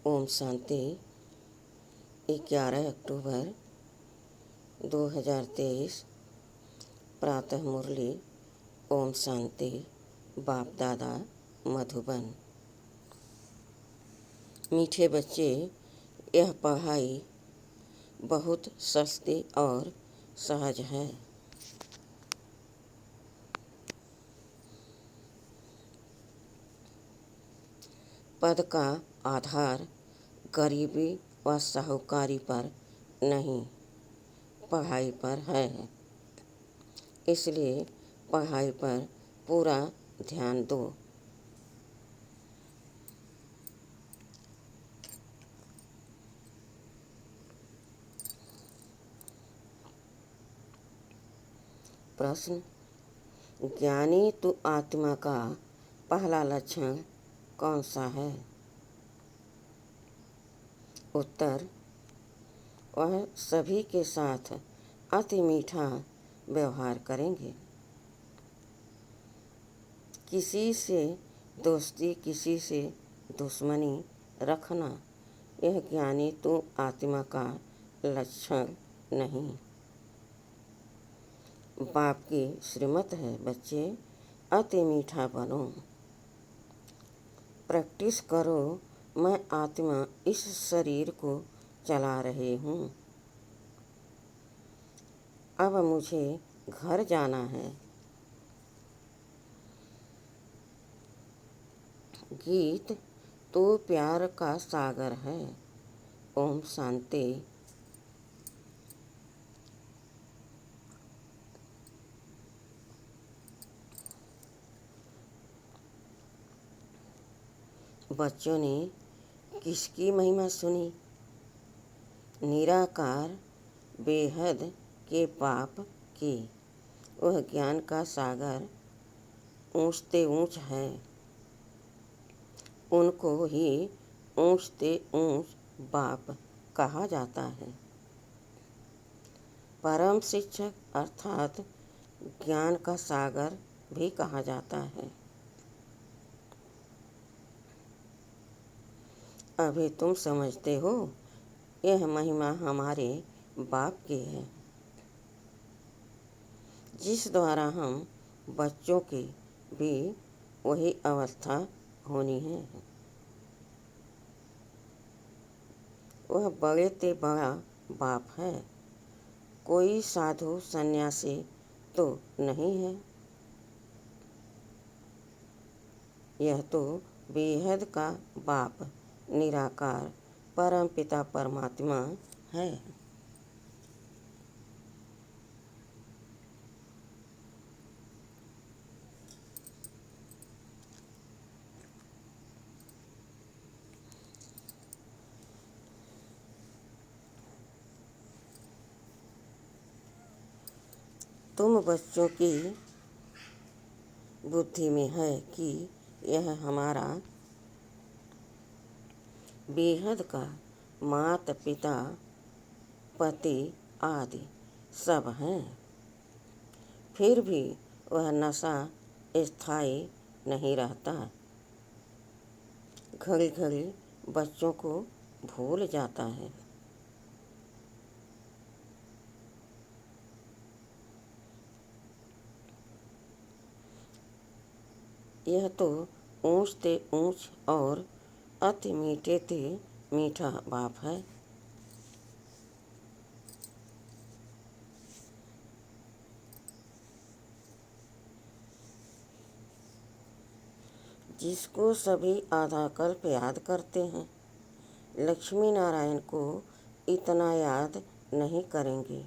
ओम शांति। 11 अक्टूबर 2023 प्रातः मुरली। ओम शांति। बाप दादा मधुबन। मीठे बच्चे, यह पढ़ाई बहुत सस्ती और सहज है। पद का आधार गरीबी व साहूकारी पर नहीं, पढ़ाई पर है। इसलिए पढ़ाई पर पूरा ध्यान दो। प्रश्न: ज्ञानी तु आत्मा का पहला लक्षण कौन सा है? उत्तर: वह सभी के साथ अति मीठा व्यवहार करेंगे। किसी से दोस्ती, किसी से दुश्मनी रखना, यह ज्ञानी तु आत्मा का लक्षण नहीं। बाप की श्रीमत है, बच्चे अति मीठा बनो, प्रैक्टिस करो। मैं आत्मा इस शरीर को चला रही हूँ, अब मुझे घर जाना है। गीत: तू प्यार का सागर है। ओम शांति। बच्चों ने किसकी महिमा सुनी? निराकार बेहद के बाप की। वह ज्ञान का सागर ऊंचते ऊंच है, उनको ही ऊंचते ऊंच बाप कहा जाता है। परम शिक्षक अर्थात ज्ञान का सागर भी कहा जाता है। अभी तुम समझते हो, यह महिमा हमारे बाप की है, जिस द्वारा हम बच्चों की भी वही अवस्था होनी है। वह बड़े ते बड़ा बाप है, कोई साधु सन्यासी तो नहीं है। यह तो बेहद का बाप निराकार परम पिता परमात्मा है। तुम बच्चों की बुद्धि में है कि यह हमारा बेहद का माता पिता पति आदि सब हैं। फिर भी वह नशा स्थायी नहीं रहता, घड़ी घड़ी बच्चों को भूल जाता है। यह तो ऊंचते ऊंच और अति मीठे ते मीठा बाप है। जिसको सभी आधा कल्प याद करते हैं, लक्ष्मी नारायण को इतना याद नहीं करेंगे।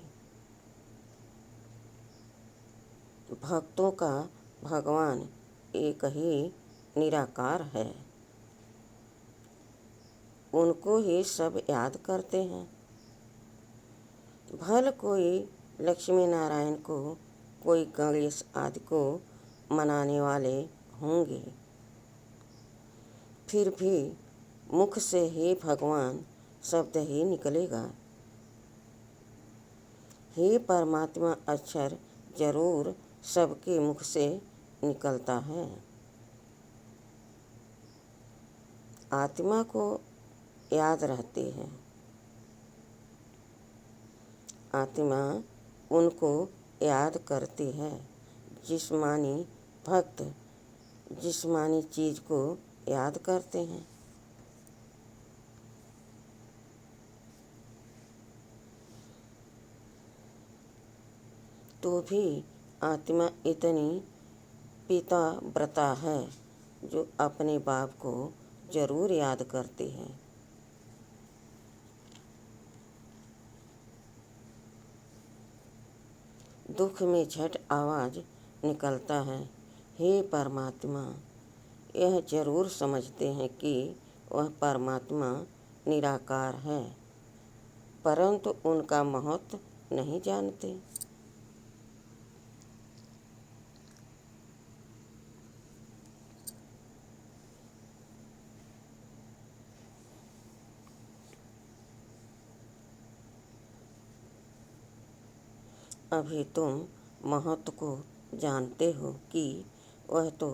भक्तों का भगवान एक ही निराकार है, उनको ही सब याद करते हैं। भल कोई लक्ष्मी नारायण को, कोई गणेश आदि को मनाने वाले होंगे, फिर भी मुख से ही भगवान शब्द ही निकलेगा। हे परमात्मा अक्षर जरूर सबके मुख से निकलता है। आत्मा को याद रहती है। आत्मा उनको याद करती है। जिस्मानी भक्त जिस्मानी चीज़ को याद करते हैं। तो भी आत्मा इतनी पिताव्रता है जो अपने बाप को जरूर याद करती है। दुख में झट आवाज़ निकलता है, हे परमात्मा। यह जरूर समझते हैं कि वह परमात्मा निराकार है, परंतु उनका महत्व नहीं जानते। अभी तुम महत्व को जानते हो कि वह तो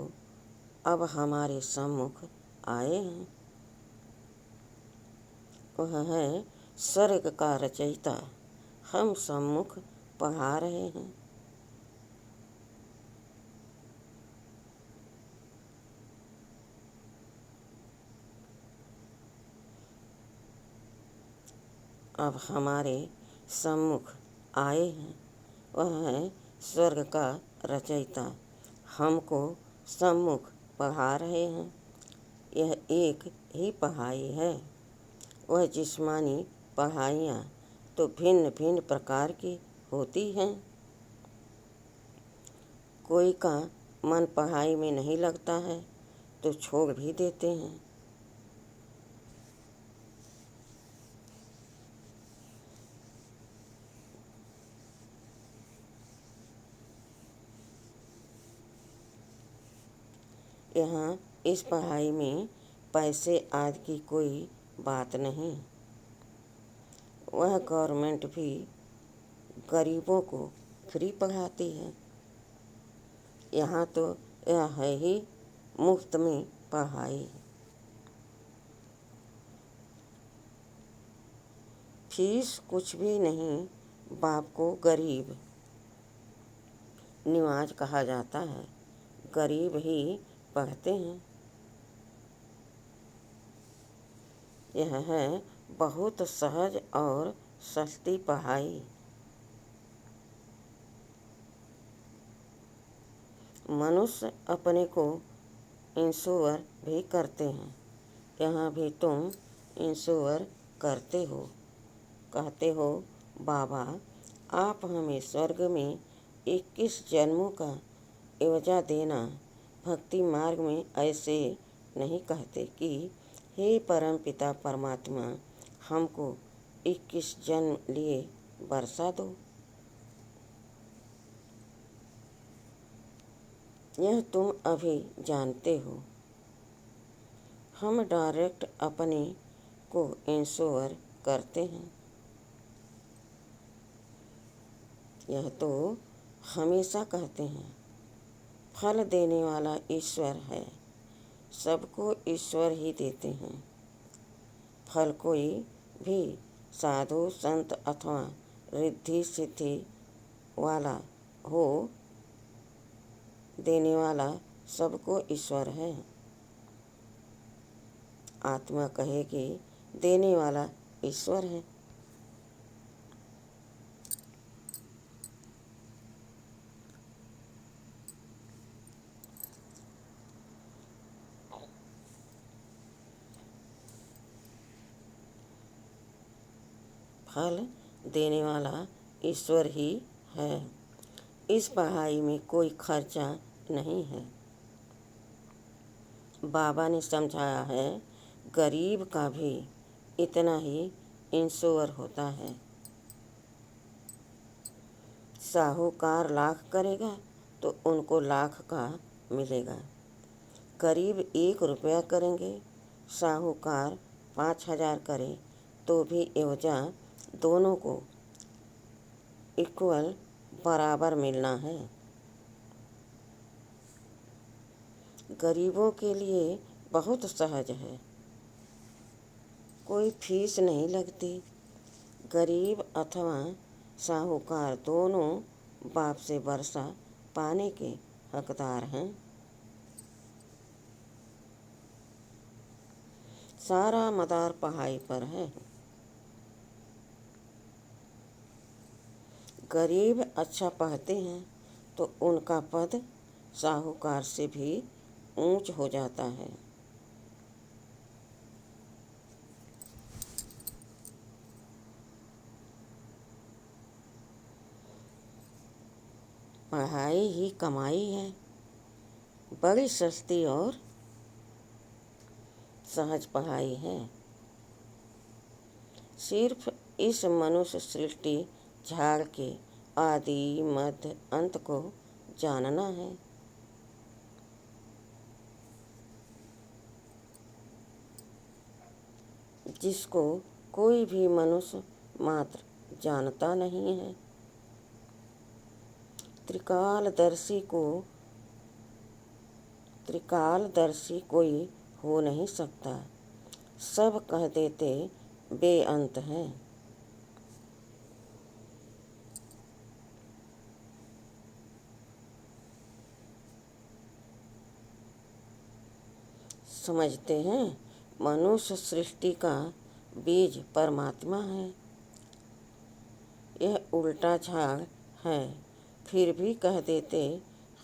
अब हमारे सम्मुख आए हैं। वह है स्वर्ग का रचयिता, हम सम्मुख पढ़ा रहे हैं। अब हमारे सम्मुख आए हैं। वह है स्वर्ग का रचयिता, हमको सम्मुख पढ़ा रहे हैं। यह एक ही पढ़ाई है। वह जिस्मानी पढ़ाइयाँ तो भिन्न भिन्न प्रकार की होती हैं। कोई का मन पढ़ाई में नहीं लगता है तो छोड़ भी देते हैं। यहाँ इस पढ़ाई में पैसे आदि की कोई बात नहीं। वह गवर्नमेंट भी गरीबों को फ्री पढ़ाती है। यहाँ तो यह है ही मुफ्त में पढ़ाई। फीस कुछ भी नहीं। बाप को गरीब निवाज कहा जाता है। गरीब ही पढ़ते हैं। यह है बहुत सहज और सस्ती पढ़ाई। मनुष्य अपने को इंश्योर भी करते हैं। यहाँ भी तुम इंश्योर करते हो। कहते हो, बाबा आप हमें स्वर्ग में 21 जन्मों का एवजा देना। भक्ति मार्ग में ऐसे नहीं कहते कि हे परम पिता परमात्मा हमको 21 जन्म लिए बरसा दो। यह तुम अभी जानते हो। हम डायरेक्ट अपने को इंश्योर करते हैं। यह तो हमेशा कहते हैं, फल देने वाला ईश्वर है। सबको ईश्वर ही देते हैं। फल कोई भी साधु संत अथवा रिद्धि सिद्धि वाला हो, देने वाला सबको ईश्वर है। आत्मा कहेगी देने वाला ईश्वर है। फल देने वाला ईश्वर ही है। इस पढ़ाई में कोई खर्चा नहीं है। बाबा ने समझाया है, गरीब का भी इतना ही इंश्योर होता है। साहूकार लाख करेगा तो उनको लाख का मिलेगा। गरीब 1 रुपया करेंगे, साहूकार 5,000 करे तो भी एवजा दोनों को इक्वल बराबर मिलना है। गरीबों के लिए बहुत सहज है। कोई फीस नहीं लगती। गरीब अथवा साहूकार दोनों बाप से वर्षा पाने के हकदार हैं। सारा मदार पढ़ाई पर है। गरीब अच्छा पढ़ते हैं तो उनका पद साहूकार से भी ऊंच हो जाता है। पढ़ाई ही कमाई है, बड़ी सस्ती और सहज पढ़ाई है। सिर्फ इस मनुष्य सृष्टि झाड़ के आदि मध्य अंत को जानना है। जिसको कोई भी मनुष्य मात्र जानता नहीं है। त्रिकालदर्शी कोई हो नहीं सकता। सब कह देते बेअंत हैं। समझते हैं मनुष्य सृष्टि का बीज परमात्मा है। यह उल्टा झाड़ है, फिर भी कह देते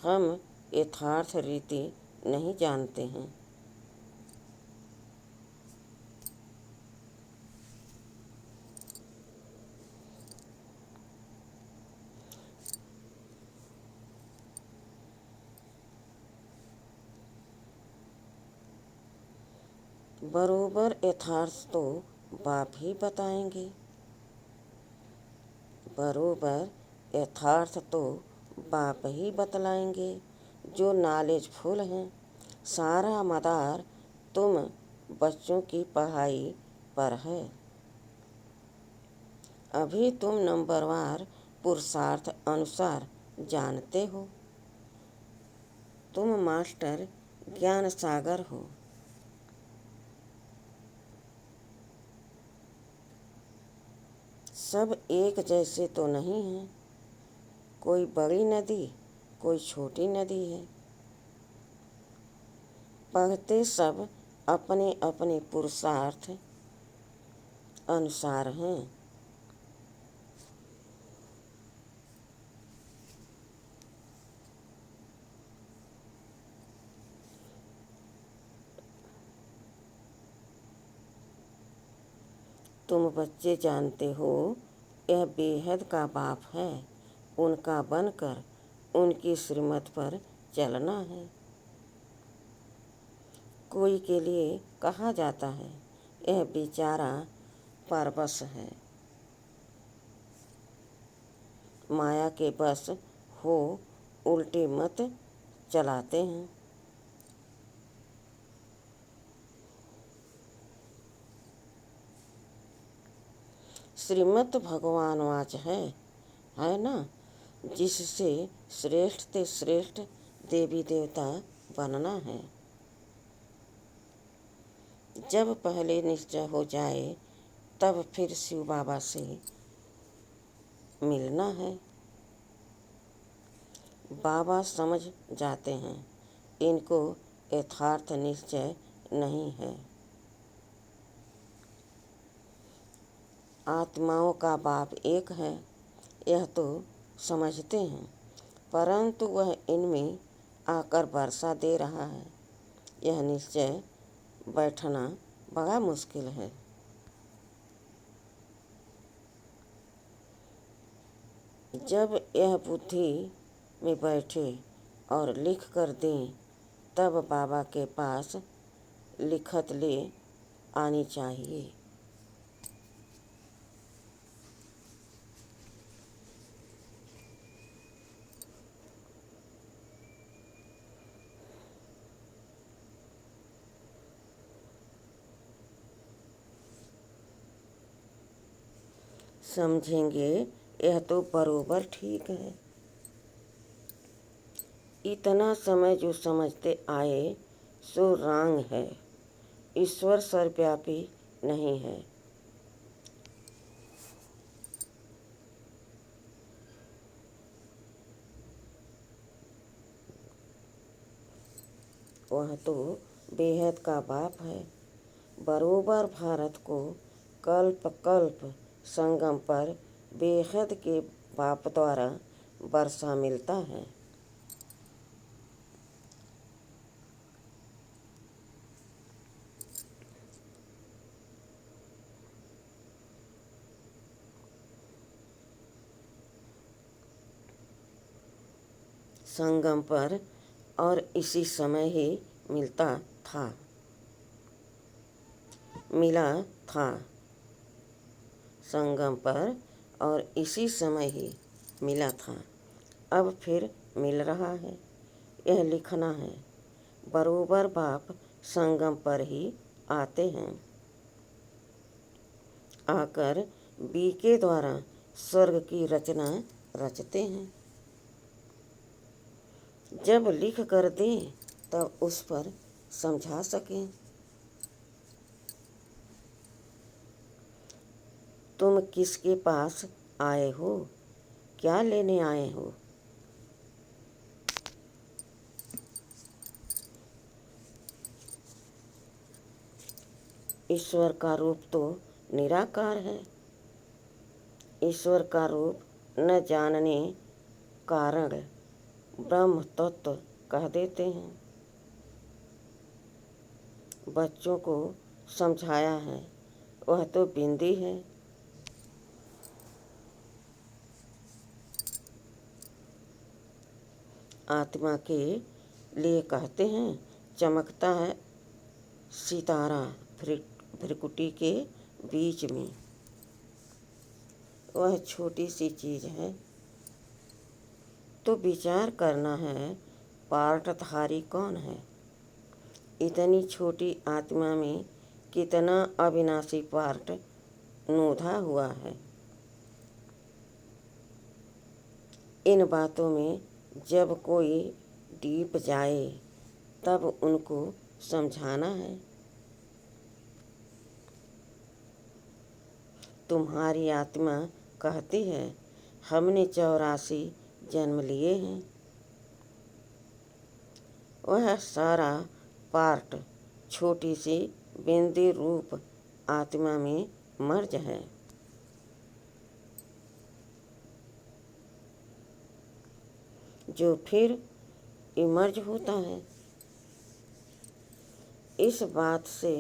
हम यथार्थ रीति नहीं जानते हैं। बरोबर यथार्थ तो बाप ही बताएंगे। बरोबर यथार्थ तो बाप ही बतलाएंगे जो नॉलेजफुल हैं। सारा मदार तुम बच्चों की पढ़ाई पर है। अभी तुम नंबरवार पुरुषार्थ अनुसार जानते हो। तुम मास्टर ज्ञान सागर हो। सब एक जैसे तो नहीं हैं। कोई बड़ी नदी, कोई छोटी नदी है। पढ़ते सब अपने अपने पुरुषार्थ अनुसार हैं। तुम बच्चे जानते हो यह बेहद का बाप है। उनका बनकर उनकी श्रीमत पर चलना है। कोई के लिए कहा जाता है यह बेचारा परवश है। माया के बस हो उल्टी मत चलाते हैं। श्रीमत भगवान वाच है ना, जिससे श्रेष्ठ से श्रेष्ठ देवी देवता बनना है। जब पहले निश्चय हो जाए तब फिर शिव बाबा से मिलना है। बाबा समझ जाते हैं इनको यथार्थ निश्चय नहीं है। आत्माओं का बाप एक है यह तो समझते हैं, परंतु वह इनमें आकर वर्षा दे रहा है यह निश्चय बैठना बड़ा मुश्किल है। जब यह बुद्धि में बैठे और लिख कर दें तब बाबा के पास लिखत ले आनी चाहिए। समझेंगे यह तो बरोबर ठीक है। इतना समय जो समझते आए सो रांग है। ईश्वर सर्वव्यापी नहीं है। वह तो बेहद का बाप है। बरोबर भारत को कल्प कल्प संगम पर बेहद के बाप द्वारा वर्षा मिलता है। संगम पर और इसी समय ही मिला था। संगम पर और इसी समय ही मिला था, अब फिर मिल रहा है। यह लिखना है, बरोबर बाप संगम पर ही आते हैं, आकर बीके द्वारा स्वर्ग की रचना रचते हैं। जब लिख कर दें तब उस पर समझा सकें। तुम किसके पास आए हो, क्या लेने आए हो? ईश्वर का रूप तो निराकार है। ईश्वर का रूप न जानने कारण ब्रह्म तत्व कह देते हैं। बच्चों को समझाया है, वह तो बिंदी है। आत्मा के लिए कहते हैं, चमकता है सितारा भ्रिकुटी के बीच में। वह छोटी सी चीज़ है, तो विचार करना है पार्टधारी कौन है। इतनी छोटी आत्मा में कितना अविनाशी पार्ट नोधा हुआ है। इन बातों में जब कोई डीप जाए तब उनको समझाना है। तुम्हारी आत्मा कहती है, हमने 84 जन्म लिए हैं। वह सारा पार्ट छोटी सी बिंदी रूप आत्मा में मर्ज है। जो फिर इमर्ज होता है। इस बात से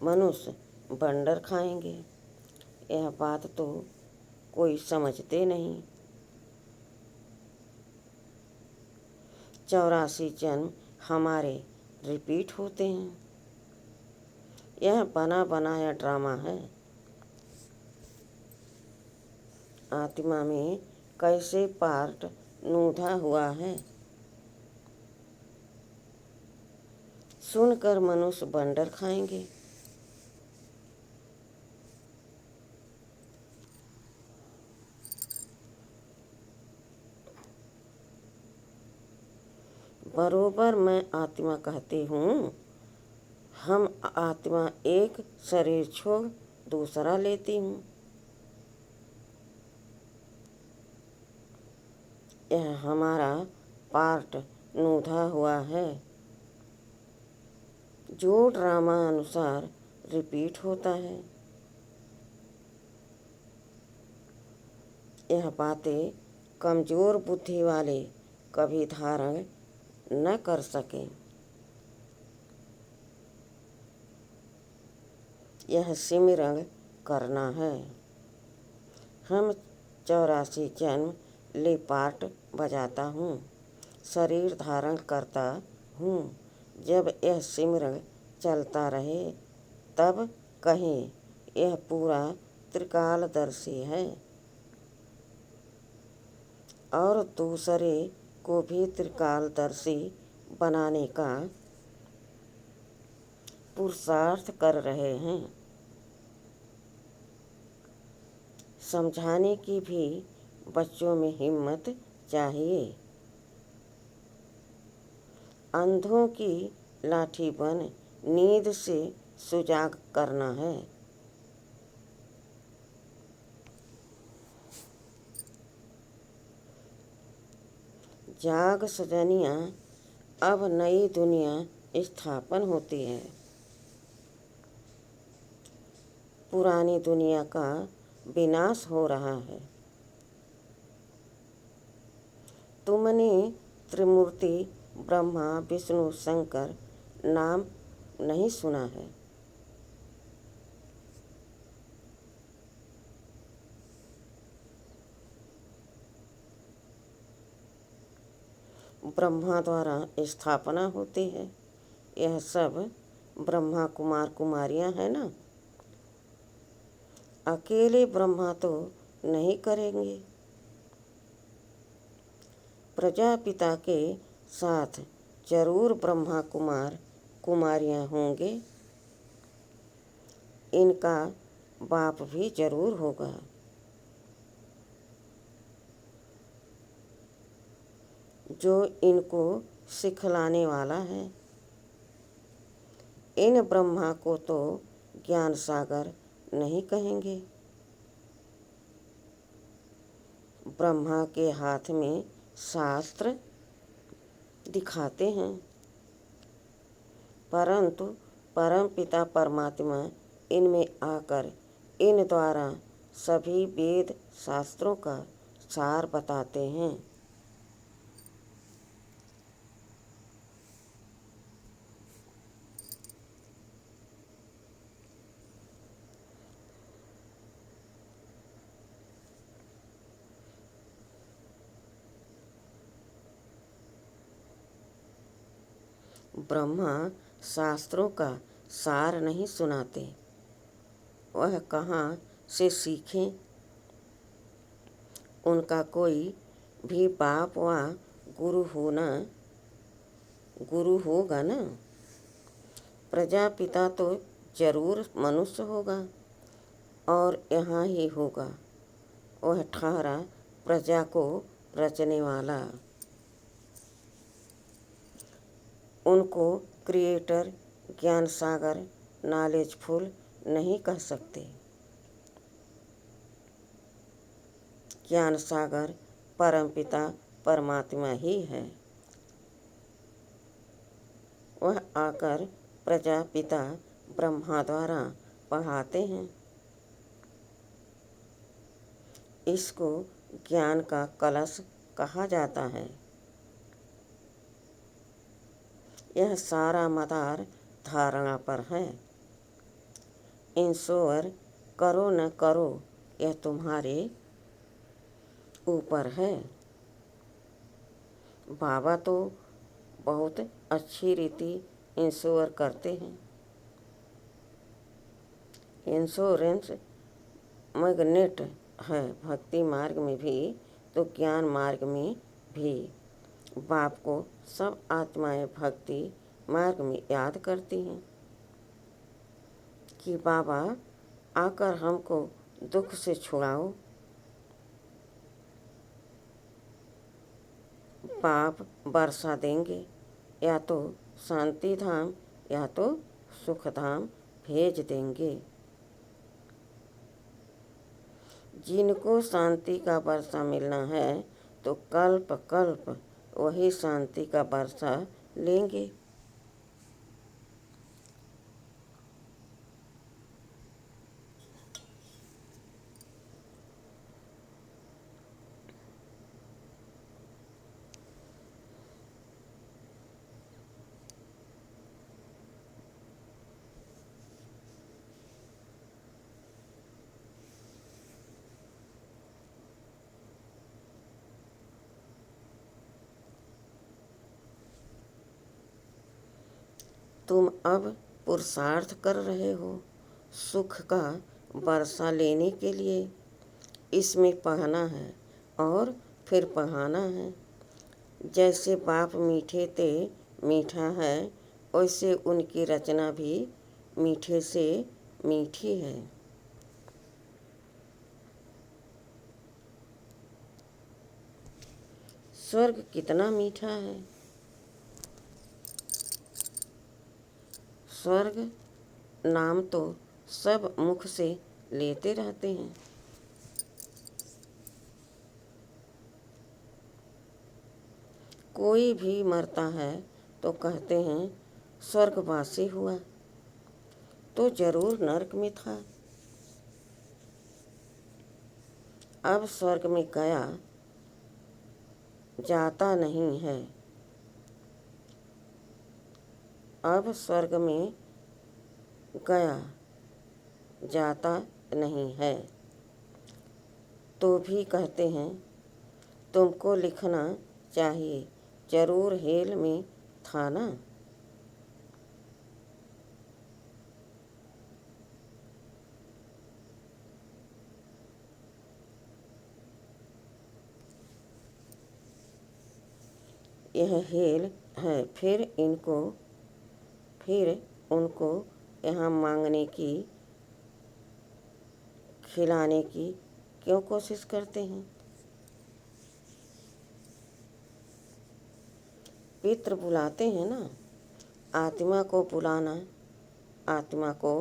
मनुष्य बंडर खाएंगे। यह बात तो कोई समझते नहीं। 84 जन्म हमारे रिपीट होते हैं। यह बना बनाया ड्रामा है। आत्मा में कैसे पार्ट नूधा हुआ है, सुनकर मनुष्य बंडर खाएंगे। बरोबर मैं आत्मा कहती हूँ। हम आत्मा एक शरीर छोड़ दूसरा लेती हूँ। यह हमारा पार्ट नूधा हुआ है, जो ड्रामा अनुसार रिपीट होता है। यह बातें कमज़ोर बुद्धि वाले कभी धारण न कर सके। यह सिमरन करना है। हम 84 जन्म ले पार्ट बजाता हूँ, शरीर धारण करता हूँ। जब यह सिमरन चलता रहे तब कहें यह पूरा त्रिकालदर्शी है, और दूसरे को भी त्रिकालदर्शी बनाने का पुरुषार्थ कर रहे हैं। समझाने की भी बच्चों में हिम्मत चाहिए। अंधों की लाठी बन नींद से सुजाग करना है। जाग सजनिया, अब नई दुनिया स्थापन होती है। पुरानी दुनिया का विनाश हो रहा है। तुमने त्रिमूर्ति ब्रह्मा विष्णु शंकर नाम नहीं सुना है? ब्रह्मा द्वारा स्थापना होती है। यह सब ब्रह्मा कुमार कुमारियां हैं ना। अकेले ब्रह्मा तो नहीं करेंगे। प्रजापिता के साथ जरूर ब्रह्मा कुमार कुमारियां होंगे। इनका बाप भी जरूर होगा। जो इनको सिखलाने वाला है। इन ब्रह्मा को तो ज्ञान सागर नहीं कहेंगे। ब्रह्मा के हाथ में शास्त्र दिखाते हैं, परंतु परमपिता परमात्मा इनमें आकर इन द्वारा सभी वेद शास्त्रों का सार बताते हैं। ब्रह्मा शास्त्रों का सार नहीं सुनाते। वह कहाँ से सीखें? उनका कोई भी बाप व गुरु होगा ना। प्रजापिता तो जरूर मनुष्य होगा और यहाँ ही होगा। वह ठहरा प्रजा को रचने वाला। उनको क्रिएटर, ज्ञान सागर, नॉलेजफुल नहीं कह सकते। ज्ञान सागर परमपिता परमात्मा ही है। वह आकर प्रजापिता ब्रह्मा द्वारा पढ़ाते हैं। इसको ज्ञान का कलश कहा जाता है। यह सारा मदार धारणा पर है। इंश्योर करो न करो यह तुम्हारे ऊपर है। बाबा तो बहुत अच्छी रीति इंश्योर करते हैं। इंश्योरेंस मैग्नेट है भक्ति मार्ग में भी तो ज्ञान मार्ग में भी। बाप को सब आत्माएं भक्ति मार्ग में याद करती हैं कि बाबा आकर हमको दुख से छुड़ाओ। बाप वर्षा देंगे, या तो शांति धाम या तो सुख धाम भेज देंगे। जिनको शांति का वर्षा मिलना है तो कल्प कल्प वही शांति का वर्षा लेंगे। तुम अब पुरुषार्थ कर रहे हो सुख का वर्षा लेने के लिए। इसमें पढ़ना है और फिर पढ़ाना है। जैसे बाप मीठे ते मीठा है, वैसे उनकी रचना भी मीठे से मीठी है। स्वर्ग कितना मीठा है। स्वर्ग नाम तो सब मुख से लेते रहते हैं। कोई भी मरता है तो कहते हैं स्वर्गवासी हुआ, तो जरूर नरक में था। अब स्वर्ग में गया जाता नहीं है। अब स्वर्ग में गया जाता नहीं है, तो भी कहते हैं तुमको लिखना चाहिए, जरूर हेल में था ना। यह हेल है, फिर उनको यहाँ मांगने की, खिलाने की क्यों कोशिश करते हैं। पितृ बुलाते हैं ना, आत्मा को बुलाना, आत्मा को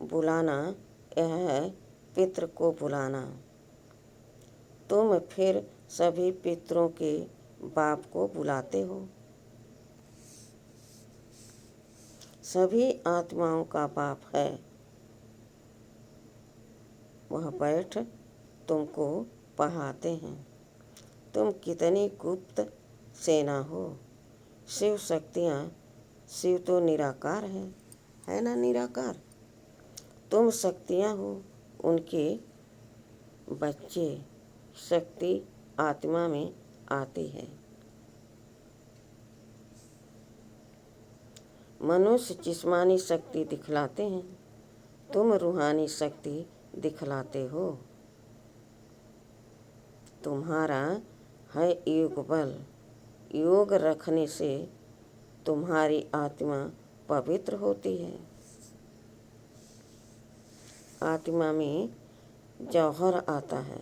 बुलाना यह है पितृ को बुलाना। तुम फिर सभी पितरों के बाप को बुलाते हो। सभी आत्माओं का बाप है, वह बैठ तुमको पढ़ाते हैं। तुम कितनी गुप्त सेना हो। शिव शक्तियाँ, शिव तो निराकार है ना निराकार। तुम शक्तियाँ हो उनके बच्चे। शक्ति आत्मा में आती है। मनुष्य जिस्मानी शक्ति दिखलाते हैं, तुम रूहानी शक्ति दिखलाते हो। तुम्हारा है योग बल। योग रखने से तुम्हारी आत्मा पवित्र होती है। आत्मा में जौहर आता है।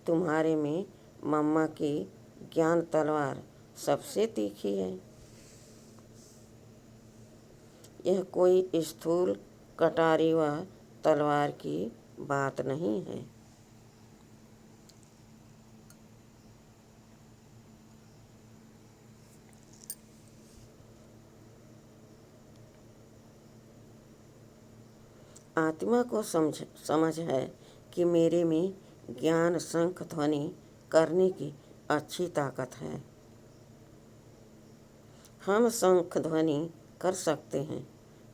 तुम्हारे में मम्मा की ज्ञान तलवार सबसे तीखी है। यह कोई स्थूल कटारी व तलवार की बात नहीं है। आत्मा को समझ है कि मेरे में ज्ञान शंख ध्वनि करने की अच्छी ताकत है। हम शंख ध्वनि कर सकते हैं।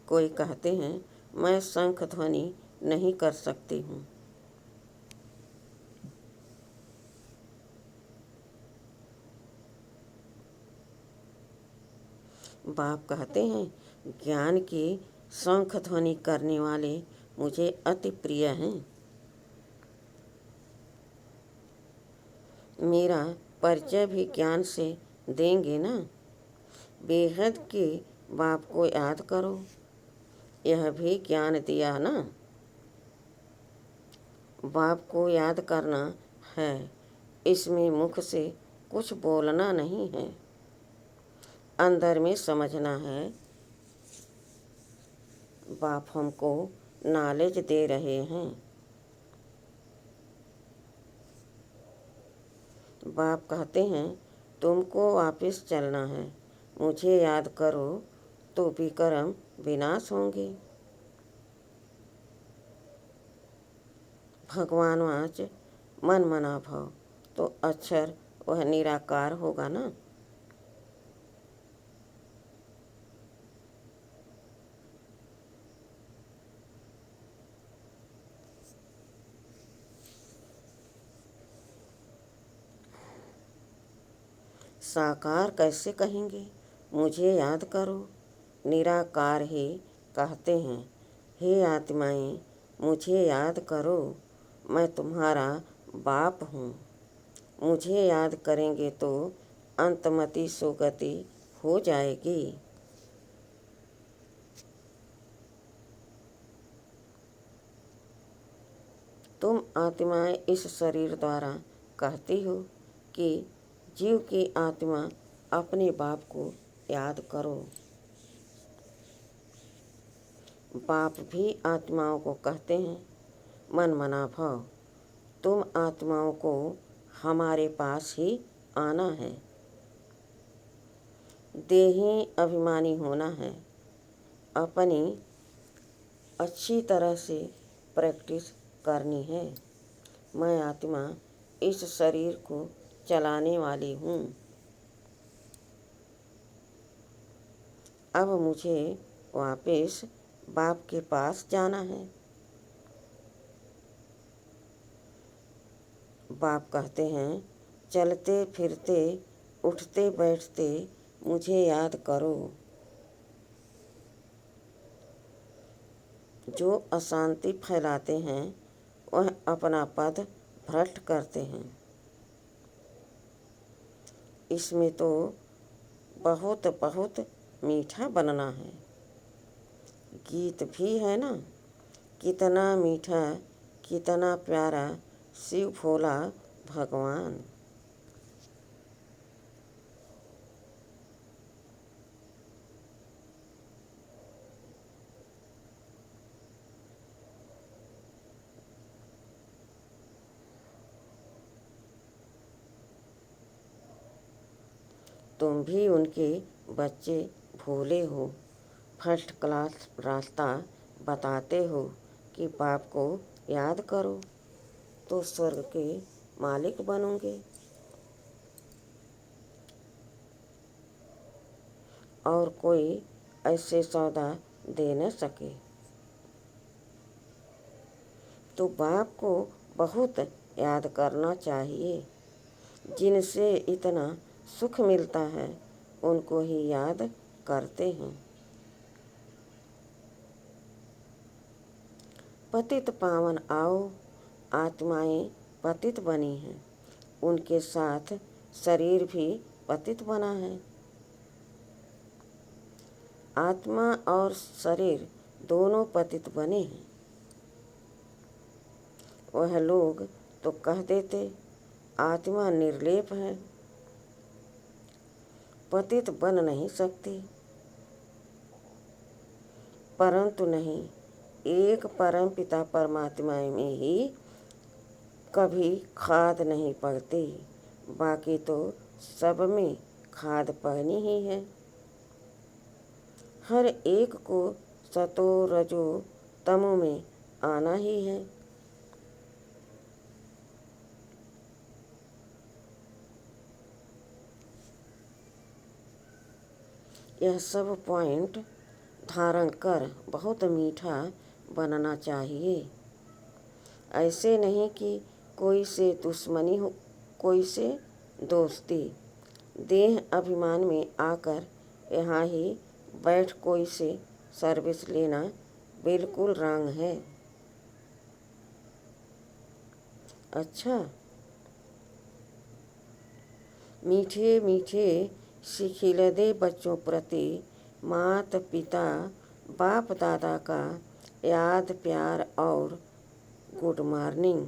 कोई कहते हैं मैं शंख ध्वनि नहीं कर सकती हूँ। बाप कहते हैं ज्ञान की शंख ध्वनि करने वाले मुझे अति प्रिय हैं। मेरा परिचय भी ज्ञान से देंगे ना। बेहद के बाप को याद करो, यह भी ज्ञान दिया ना। बाप को याद करना है, इसमें मुख से कुछ बोलना नहीं है, अंदर में समझना है। बाप हमको नॉलेज दे रहे हैं। बाप कहते हैं तुमको वापस चलना है, मुझे याद करो तो विकर्म विनाश होंगे। भगवान वाच मन मना भव, तो अक्षर वह निराकार होगा ना। साकार कैसे कहेंगे, मुझे याद करो। निराकार ही कहते हैं हे आत्माएं मुझे याद करो, मैं तुम्हारा बाप हूँ। मुझे याद करेंगे तो अंतमति सुगति हो जाएगी। तुम आत्माएं इस शरीर द्वारा कहती हो कि जीव की आत्मा अपने बाप को याद करो। बाप भी आत्माओं को कहते हैं मन मना भव, तुम आत्माओं को हमारे पास ही आना है। देही अभिमानी होना है। अपनी अच्छी तरह से प्रैक्टिस करनी है। मैं आत्मा इस शरीर को चलाने वाली हूँ। अब मुझे वापस बाप के पास जाना है। बाप कहते हैं, चलते फिरते उठते बैठते मुझे याद करो। जो अशांति फैलाते हैं वह अपना पद भ्रष्ट करते हैं। इसमें तो बहुत बहुत मीठा बनना है। गीत भी है ना, कितना मीठा कितना प्यारा शिव भोला भगवान। तुम भी उनके बच्चे भोले हो। फर्स्ट क्लास रास्ता बताते हो कि बाप को याद करो तो स्वर्ग के मालिक बनोगे। और कोई ऐसे सौदा दे न सके। तो बाप को बहुत याद करना चाहिए। जिनसे इतना सुख मिलता है उनको ही याद करते हैं। पतित पावन आओ, आत्माएं पतित बनी हैं। उनके साथ शरीर भी पतित बना है। आत्मा और शरीर दोनों पतित बने हैं। वह लोग तो कह देते आत्मा निर्लेप है, पतित बन नहीं सकती। परंतु नहीं, एक परम पिता परमात्मा में ही कभी खाद नहीं पड़ती। बाकी तो सब में खाद पड़नी ही है। हर एक को सतो रजो तमो में आना ही है। यह सब पॉइंट धारण कर बहुत मीठा बनना चाहिए। ऐसे नहीं कि कोई से दुश्मनी हो, कोई से दोस्ती। देह अभिमान में आकर यहाँ ही बैठ कोई से सर्विस लेना बिल्कुल रॉन्ग है। अच्छा, मीठे मीठे सिखिलदे बच्चों प्रति माता पिता बाप दादा का याद प्यार और गुड मॉर्निंग।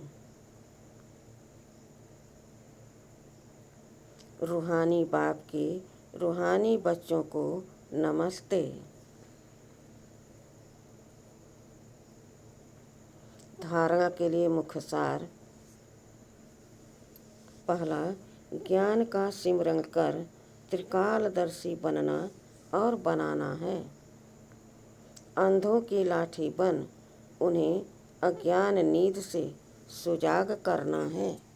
रूहानी बाप के रूहानी बच्चों को नमस्ते। धारणा के लिए मुख्य सार। पहला, ज्ञान का सिमरन कर त्रिकालदर्शी बनना और बनाना है। अंधों की लाठी बन उन्हें अज्ञान नींद से सुजाग करना है।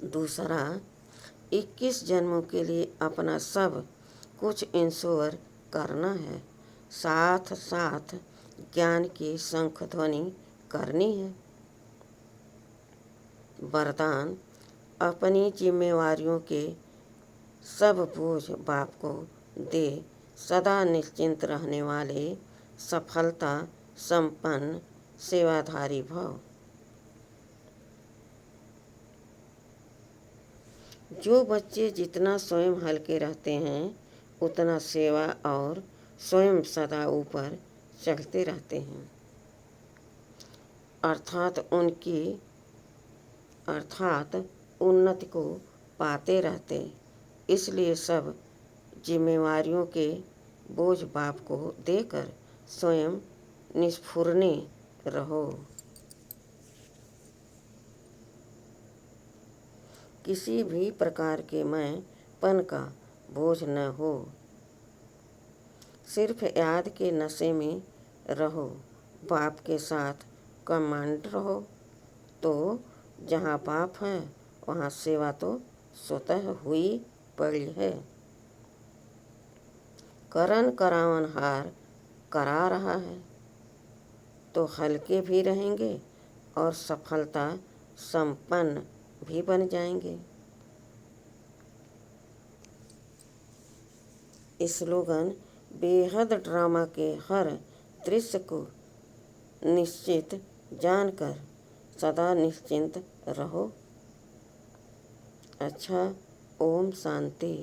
दूसरा, 21 जन्मों के लिए अपना सब कुछ इंश्योर करना है। साथ साथ ज्ञान की शंख ध्वनि करनी है। वरदान, अपनी जिम्मेवारियों के सब बोझ बाप को दे सदा निश्चिंत रहने वाले सफलता संपन्न सेवाधारी भव। जो बच्चे जितना स्वयं हल्के रहते हैं उतना सेवा और स्वयं सदा ऊपर चढ़ते रहते हैं। अर्थात उन्नति को पाते रहते। इसलिए सब जिम्मेवारियों के बोझ बाप को देकर स्वयं निस्फुरने रहो। किसी भी प्रकार के मैंपन का बोझ न हो। सिर्फ याद के नशे में रहो। बाप के साथ कमांड रहो। तो जहाँ बाप है वहाँ सेवा तो स्वतः हुई पड़ी है। करन करावन हार करा रहा है तो हल्के भी रहेंगे और सफलता संपन्न भी बन जाएंगे। स्लोगन: बेहद ड्रामा के हर दृश्य को निश्चित जानकर सदा निश्चिंत रहो। अच्छा, ओम शांति।